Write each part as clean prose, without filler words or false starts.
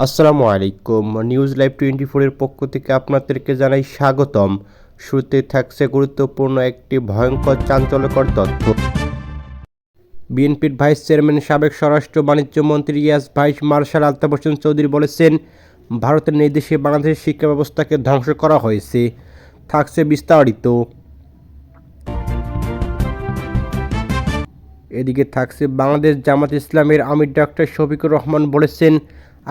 আসসালামু আলাইকুম। News live 24 এর পক্ষ থেকে আপনাদেরকে জানাই স্বাগতম। শুরুতে থাকছে গুরুত্বপূর্ণ একটি ভয়ঙ্কর চাঞ্চল্যকর তথ্য। বিএনপির ভাইস চেয়ারম্যান সাবেক স্বরাষ্ট্র বাণিজ্য মন্ত্রী ইয়াস ভাইস মার্শাল আলতাফ হোসেন চৌধুরী বলেছেন, ভারতের নির্দেশে বাংলাদেশের শিক্ষা ব্যবস্থাকে ধ্বংস করা হয়েছে। থাকছে বিস্তারিত। এদিকে থাকছে বাংলাদেশ জামাত ইসলামের আমির ডক্টর শফিকুর রহমান বলেছেন,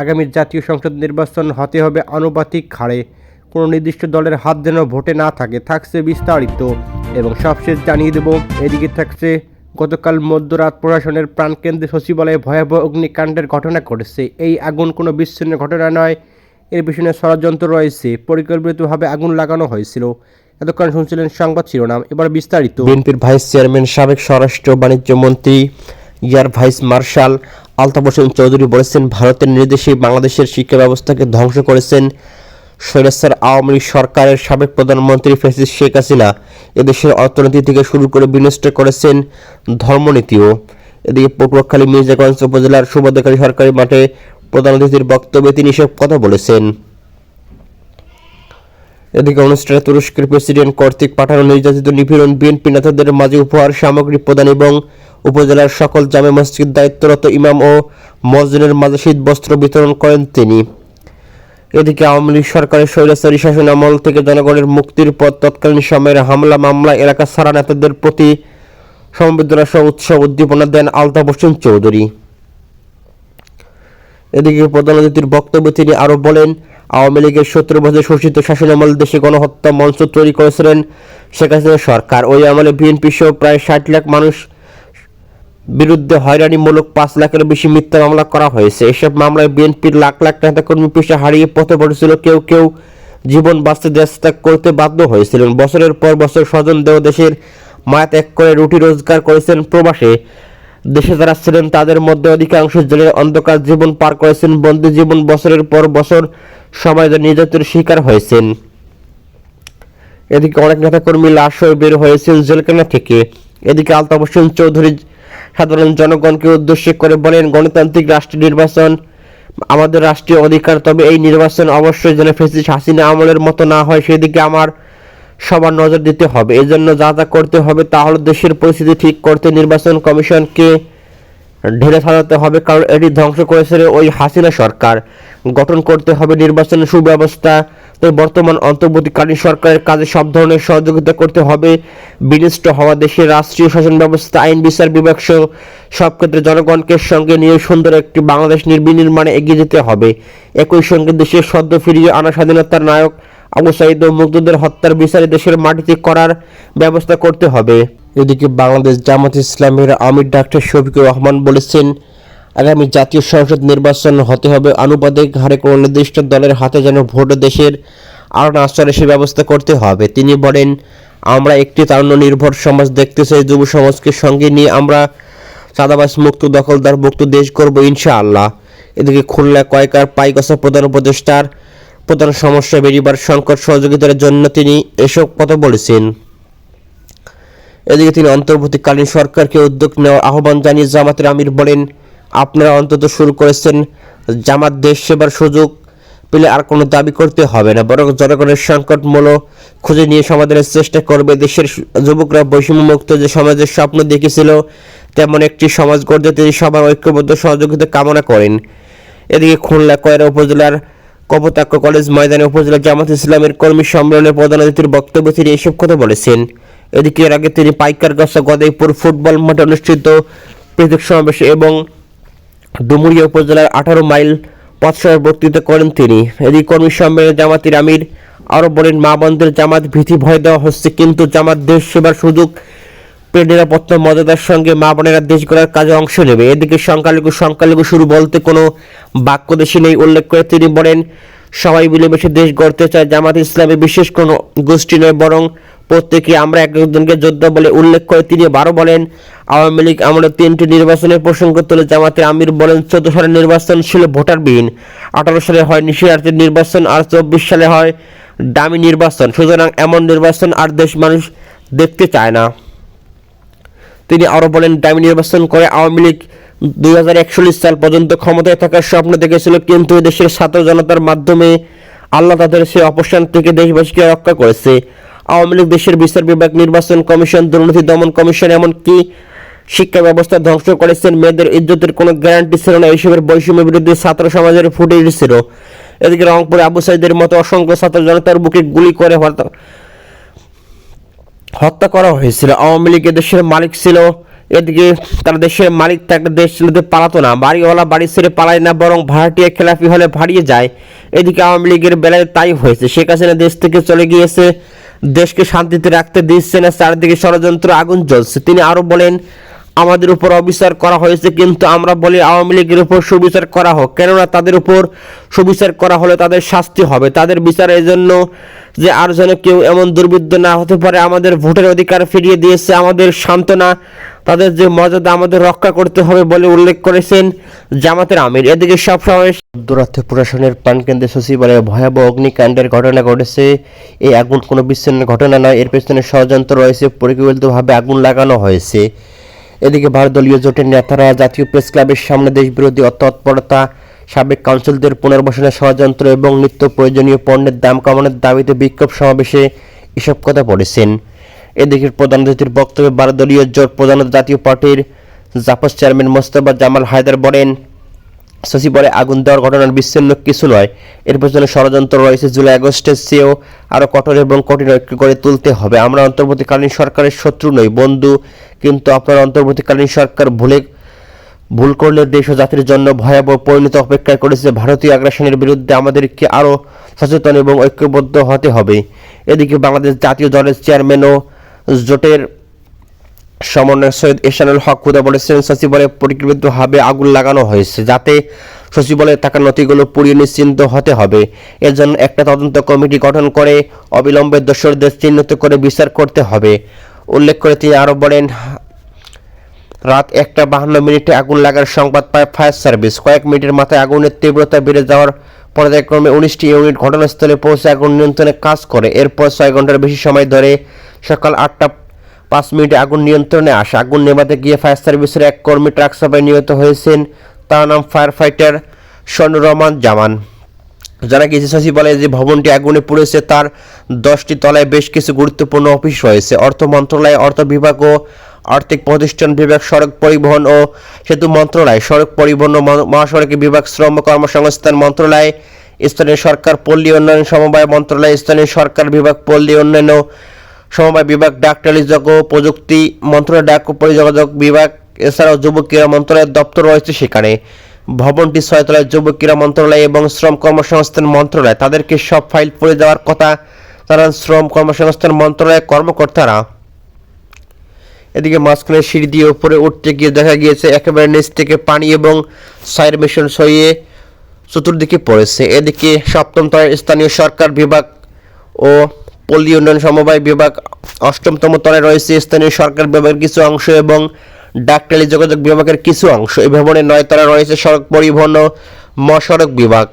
আগামী জাতীয় সংসদ নির্বাচন হতে হবে আনুপাতিক হারে, কোনো নির্দিষ্ট দলের হাত যেন ভোটে না থাকে। থাকছে বিস্তারিত এবং সবশেষ জানিয়ে দেব। এদিকে থাকছে গতকাল মধ্যরাত প্রশাসনের প্রাণকেন্দ্রে সচিবালয়ে ভয়াবহ অগ্নিকাণ্ডের ঘটনা ঘটেছে। এই আগুন কোনো বিচ্ছিন্ন ঘটনা নয়, এর পিছনে ষড়যন্ত্র রয়েছে। পরিকল্পিতভাবে আগুন লাগানো হয়েছিল। এতক্ষণ শুনছিলেন সংবাদ শিরোনাম, এবার বিস্তারিত। বিএনপির ভাইস চেয়ারম্যান সাবেক স্বরাষ্ট্র বাণিজ্য মন্ত্রী air vice marshal Altaf Hossain Chowdhury বলেছেন, ভারতের নির্দেশে বাংলাদেশের শিক্ষা ব্যবস্থাকে ধ্বংস করেছেন স্বৈরাচার আওয়ামী লীগ সরকারের সাবেক প্রধানমন্ত্রী ফ্যাসিস্ট শেখ হাসিনা। এদেশের অর্থনীতি থেকে শুরু করে বিনষ্ট করেছেন ধর্মনীতিও। এদিকে পটুয়াখালী মির্জাগঞ্জ উপজেলার সুবাদকারী সরকারি মাঠে প্রধান অতিথির বক্তব্যে তিনি এসব কথা বলেছেন। এদিকে অনুষ্ঠানে তুরস্কের প্রেসিডেন্ট কর্তৃক পাঠানো নির্যাতিত নিপীড়ন বিএনপি নেতাদের মাঝে উপহার সামগ্রী প্রদান এবং উপজেলার সকল জামে মসজিদ দায়িত্বরত ইমাম ও মুয়াজ্জিনের মাঝে শীত বস্ত্র বিতরণ করেন তিনি। এদিকে আওয়ামী লীগ সরকারের স্বৈরাচারী শাসন আমল থেকে জনগণের মুক্তির পর তৎকালীন সময়ের হামলা মামলা এলাকা ছাড়া নেতাদের প্রতি সমবেদনা সহ উৎসাহ উদ্দীপনা দেন আলতাফ হোসেন চৌধুরী। এদিকে প্রধান অতিথির বক্তব্যে তিনি আরও বলেন, আওয়ামী লীগের 17 বছর শোষিত শাসনামল দেশে গণহত্যা মঞ্চ তৈরি করেছিলেন শেখ হাসিনা সরকার। ওই আমলে বিএনপি সহ প্রায় 60 লাখ মানুষ বিরুদ্ধে হয়রানিমূলক 5 লাখের বেশি মিথ্যা মামলা করা হয়েছে। এসব মামলায় বিএনপির লাখ লাখ নেতাকর্মী পেশা হারিয়ে পথে পড়েছিল, কেউ কেউ জীবন বাঁচতে দেশত্যাগ করতে বাধ্য হয়েছিলেন। বছরের পর বছর স্বজন দেহ দেশের মায়া ত্যাগ করে রুটি রোজগার করেছেন প্রবাসে। দেশে যারা ছিলেন তাদের মধ্যে অধিকাংশ জেলের অন্ধকার জীবন পার করেছেন, বন্দী জীবন। বছরের পর বছর সবাই নির্যাতনের শিকার হয়েছেন। এদিকে অনেক নেতাকর্মী লাশ হয়ে বের হয়েছেন জেলখানা থেকে। এদিকে আলতাফ হোসেন চৌধুরী সাধারণ জনগণকে উদ্দেশ্য করে বলেন, গণতান্ত্রিক রাষ্ট্রের নির্বাচন আমাদের রাষ্ট্রীয় অধিকার, তবে এই নির্বাচন অবশ্যই যেন ফ্যাসিস্ট হাসিনা আমলের মতো না হয় সেদিকে আমার সবার নজর দিতে হবে। এজন্য যা যা করতে হবে তা হলো দেশের পরিস্থিতি ঠিক করতে নির্বাচন কমিশনকে ঢেলে সাজাতে হবে, কারণ এটি ধ্বংস করেছে ওই হাসিনা সরকার। গঠন করতে হবে নির্বাচনের সুব্যবস্থা। তাই বর্তমান অন্তর্বর্তীকালীন সরকারের কাজে সব ধরনের সহযোগিতা করতে হবে। বিনষ্ট হওয়া দেশের রাষ্ট্রীয় শাসন ব্যবস্থা, আইন বিচার বিভাগ সহ সব ক্ষেত্রে জনগণকে সঙ্গে নিয়ে সুন্দর একটি বাংলাদেশ বিনির্মাণে এগিয়ে যেতে হবে। একই সঙ্গে দেশের সদ্য ফিরিয়ে আনা স্বাধীনতার নায়ক আবু সাঈদ ও মুগ্ধদের হত্যার বিচারে দেশের মাটিতে করার ব্যবস্থা করতে হবে। এদিকে বাংলাদেশ জামাত ইসলামের আমির ডক্টর শফিকুর রহমান বলেছেন, আগামী জাতীয় সংসদ নির্বাচন হতে হবে আনুপাতিক হারে, কোনো নির্দিষ্ট দলের হাতে যেন ভোট দেশের আর না চলে সে ব্যবস্থা করতে হবে। তিনি বলেন, আমরা একটি তারুণ্য নির্ভর সমাজ দেখতে চাই। যুব সমাজকে সঙ্গে নিয়ে আমরা চাঁদাবাজ মুক্ত, দখলদার মুক্ত দেশ করব ইনশাআল্লাহ। এদিকে খুলনা কয়কার পাইকসা প্রধান উপদেষ্টার প্রধান সমস্যা বেরিবার সংকট সহযোগিতার জন্য তিনি এসব কথা বলেছেন। এদিকে তিনি অন্তর্বর্তীকালীন সরকারকে উদ্যোগ নেওয়ার আহ্বান জানিয়ে জামাতের আমির বলেন, আপনারা অন্তত শুরু করেছেন, জামাত দেশ সেবার সুযোগ পেলে আর কোনো দাবি করতে হবে না, বরং জনগণের সংকটমূল খুঁজে নিয়ে সমাধানের চেষ্টা করবে। দেশের যুবকরা বৈষম্যমুক্ত যে সমাজের স্বপ্ন দেখেছিল তেমন একটি সমাজ গড়তে তিনি সবার ঐক্যবদ্ধ সহযোগিতা কামনা করেন। এদিকে খুলনা কয়রা উপজেলার কপোতাক্ষ কলেজ ময়দানে উপজেলা জামাত ইসলামের কর্মী সম্মেলনের প্রধান অতিথির বক্তব্যে তিনি এসব কথা বলেছেন। এদিকে এর আগে তিনি পাইকারগাছা গদাইপুর ফুটবল মাঠে অনুষ্ঠিত পৃথক সমাবেশে এবং ডুমুরিয়া উপজেলার 18 মাইল পথসভায় বক্তৃতা করেন তিনি। এদিকে কর্মী সম্মেলনে জামাতের আমির আরও বলেন, মা বোনদের জামাত ভীতি ভয় দেওয়া হচ্ছে, কিন্তু জামাত দেশ সেবার সুযোগ পেয়ে নিরাপত্তা মর্যাদার সঙ্গে মা বোনেরা দেশ গড়ার কাজে অংশ নেবে। এদিকে সংখ্যালঘু শুরু বলতে কোনো বাক্য দেশে নেই উল্লেখ করে তিনি বলেন, সবাই মিলেমিশে দেশ গড়তে চায়। জামাত ইসলামী বিশেষ কোনো গোষ্ঠী নয়, বরং প্রত্যেকে আমরা একজনকে যোদ্ধা বলে উল্লেখ করে তিনি আরও বলেন, আওয়ামী লীগ আমলে 3টি নির্বাচনের প্রসঙ্গ তুলে জামাতের আমির বলেন, 14 সালের নির্বাচন ছিল ভোটারবিহীন, 18 সালে হয় নিশিরাতের নির্বাচন, আর 24 সালে হয় ডামি নির্বাচন। সুতরাং এমন নির্বাচন আর দেশ মানুষ দেখতে চায় না। তিনি আরও বলেন, ডামি নির্বাচন করে আওয়ামী লীগ 2041 সাল পর্যন্ত ক্ষমতায় থাকার স্বপ্ন দেখেছিল, কিন্তু দেশের ছাত্র জনতার মাধ্যমে আল্লাহ তাদের সেই অপসারণ থেকে দেশবাসীকে রক্ষা করেছে। আওয়ামী লীগ দেশের বিচার বিভাগ, নির্বাচন কমিশন, দুর্নীতি দমন কমিশন, এমনকি শিক্ষা ব্যবস্থা ধ্বংস করেছেন। মেয়েদের ইজ্জতের কোনো গ্যারান্টি ছিল না। এইসবের বৈষম্য বিরোধী ছাত্র সমাজের ফুটে উঠেছিল। এদিকে রংপুরে আবু সাইদের মতো অসংখ্য ছাত্র জনতার বুকে গুলি করে হত্যা করা হয়েছিল। আওয়ামী লীগ দেশের মালিক ছিল। এদিকে তারা দেশের মালিক থাকলে দেশ ছেড়ে পালাতো না। বাড়িওয়ালা বাড়ি ছেড়ে পালায় না, বরং ভাড়াটিয়া খেলাফি হলে ভাড়িয়ে যায়। এদিকে আওয়ামী লীগের বেলায় তাই হয়েছে। শেখ হাসিনা দেশ থেকে চলে গিয়েছে, দেশকে শান্তিতে রাখতে দিচ্ছে না, চারদিকে ষড়যন্ত্র আগুন জ্বলছে। তিনি আরো বলেন, আমাদের উপর অবিচার করা হয়েছে, কিন্তু আমরা বলি আওয়ামী লীগের উপর সুবিচার করা হোক, কেননা তাদের উপর সুবিচার করা হলে তাদের শাস্তি হবে। তাদের বিচার এই জন্য যে আর যেন কেউ এমন দুর্বৃত্ত না হতে পারে। আমাদের ভোটের অধিকার ফিরিয়ে দিয়েছে, আমাদের সান্ত্বনা, তাদের যে মর্যাদা আমাদের রক্ষা করতে হবে বলে উল্লেখ করেছেন জামাতের আমির। এদিকে সব সময় মধ্যরাতে প্রশাসনের প্রাণকেন্দ্রে সচিবালয়ে ভয়াবহ অগ্নিকাণ্ডের ঘটনা ঘটেছে। এই আগুন কোনো বিচ্ছিন্ন ঘটনা নয়, এর পেছনে ষড়যন্ত্র রয়েছে, পরিকল্পিতভাবে আগুন লাগানো হয়েছে। এদিকে ভারতীয় জোটের নেতারা জাতীয় প্রেস ক্লাবের সামনে দেশবিরোধী তৎপরতা, সাবেক কাউন্সিলরদের পুনর্বাসনের ষড়যন্ত্র এবং নিত্য প্রয়োজনীয় পণ্যের দাম কমানোর দাবিতে বিক্ষোভ সমাবেশে এসব কথা বলেছেন। এদিকে প্রধান অতিথির বক্তব্যে ভারতীয় জোট প্রধান জাতীয় পার্টির জাপাস চেয়ারম্যান মোস্তফা জামাল হায়দার বলেন, সচিবালয়ে আগুন দেওয়ার ঘটনার বিচ্ছিন্ন কিছু নয়, এর পেছনে ষড়যন্ত্র রয়েছে। জুলাই আগস্টের চেয়েও আরও কঠোর এবং কঠিন ঐক্য করে তুলতে হবে। আমরা অন্তর্বর্তীকালীন সরকারের শত্রু নই, বন্ধু, কিন্তু আপনার অন্তর্বর্তীকালীন সরকার ভুল করলে দেশ ও জাতির জন্য ভয়াবহ পরিণতি অপেক্ষা করেছে। ভারতীয় আগ্রাসনের বিরুদ্ধে আমাদেরকে আরও সচেতন এবং ঐক্যবদ্ধ হতে হবে। এদিকে বাংলাদেশ জাতীয় দলের চেয়ারম্যান ও জোটের সমন্বয়ক সৈয়দ এহসানুল হক খুদা বলেছেন, সচিবালয়ে পরিকল্পিতভাবে আগুন লাগানো হয়েছে, যাতে সচিবালয়ে থাকা নথিগুলো পুড়িয়ে নিশ্চিন্ত হতে হবে। এর জন্য একটা তদন্ত কমিটি গঠন করে অবিলম্বে দোষরদের চিহ্নিত করে বিচার করতে হবে। উল্লেখ করে তিনি আরও বলেন, রাত 1:52 আগুন লাগার সংবাদ পায় ফায়ার সার্ভিস। কয়েক মিনিটের মাথায় আগুনের তীব্রতা বেড়ে যাওয়ার পর্যায়ক্রমে 19টি ইউনিট ঘটনাস্থলে পৌঁছে আগুন নিয়ন্ত্রণে কাজ করে। এরপর 6 ঘন্টার বেশি সময় ধরে সকাল 8:05 আগুন নিয়ন্ত্রণে আসে। আগুন নেভাতে গিয়ে ফায়ার সার্ভিসের এক কর্মী ট্রাক চাপায় নিহত হয়েছেন। তার নাম ফায়ার ফাইটার শনুর রহমান জামান। জানা গিয়েছে, সচিবালয়ে যে ভবনটি আগুনে পুড়েছে তার 10টি তলায় বেশ কিছু গুরুত্বপূর্ণ অফিস রয়েছে। অর্থ মন্ত্রণালয়, অর্থ বিভাগ ও আর্থিক প্রতিষ্ঠান বিভাগ, সড়ক পরিবহন ও সেতু মন্ত্রণালয়, সড়ক পরিবহন ও মহাসড়ক বিভাগ, শ্রম কর্মসংস্থান মন্ত্রণালয়, স্থানীয় সরকার পল্লী উন্নয়ন সমবায় মন্ত্রণালয়, স্থানীয় সরকার বিভাগ, পল্লী উন্নয়ন ও সমবায় বিভাগ, ডাক টেলিযোগ ও প্রযুক্তি মন্ত্রণালয়, ডাক ও পরিযোগাযোগ বিভাগ, এছাড়াও যুব ক্রীড়া মন্ত্রণালয়ের দপ্তর রয়েছে সেখানে। ভবনটি 6 তলায় যুব ক্রীড়া মন্ত্রণালয় এবং শ্রম কর্মসংস্থান মন্ত্রণালয়। তাদেরকে সব ফাইল পড়ে যাওয়ার কথা জানান শ্রম কর্মসংস্থান মন্ত্রণালয়ের কর্মকর্তারা। এদিকে মাঝখানে সিঁড়ি দিয়ে উপরে উঠতে গিয়ে দেখা গিয়েছে একেবারে নিচ থেকে পানি এবং ফায়ার মিশন সরিয়ে চতুর্দিকে পড়েছে। এদিকে 7ম তলায় স্থানীয় সরকার বিভাগ ও পল্লী উন্নয়ন সমবায় বিভাগ, 8ম তলায় রয়েছে স্থানীয় সরকার বিভাগের কিছু অংশ এবং ডাক টেলিযোগাযোগ বিভাগের কিছু অংশ। এই ভবনের 9 তলায় রয়েছে সড়ক পরিবহন ও মহাসড়ক বিভাগ।